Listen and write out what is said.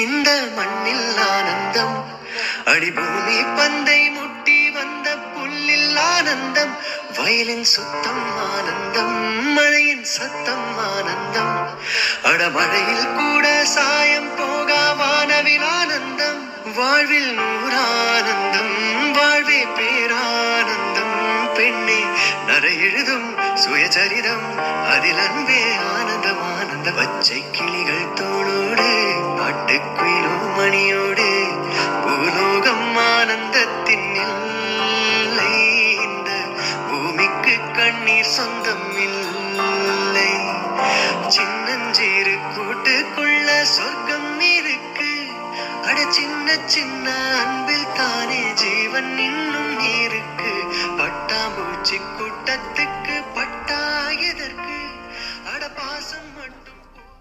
இந்த மண்ணில் ஆனந்தம், அடிபூமி பந்தை முட்டி வந்த புல்லில் ஆனந்தம், வயலின் சுத்தம் ஆனந்தம், மழையின் சத்தம் ஆனந்தம், அடமழையில் கூட சாயம் போகா வானவில் ஆனந்தம், வாழ்வில் நூறானந்தம், வாழ்வே பேரானந்தம், பெண்ணே நரை எழுதும் சுயசரிதம், அதில் அன்பே ஆனந்தம் ஆனந்த, பச்சை கிளிகள் தோளோடு நாட்டுக்குயிலோ மணியோடு பூலோகம் ஆனந்தத்தின் இல்லை, இந்த பூமிக்கு கண்ணீர் சொந்தம் இல்லை, சின்னஞ்சீரு கூட்டுக்குள்ள சொர்க்கம் இருக்கு, அட சின்ன சின்ன அன்பில் தானே ஜீவன் இன்னும் இருக்கு, பட்டாம்பூச்சி கூட்டத்துக்கு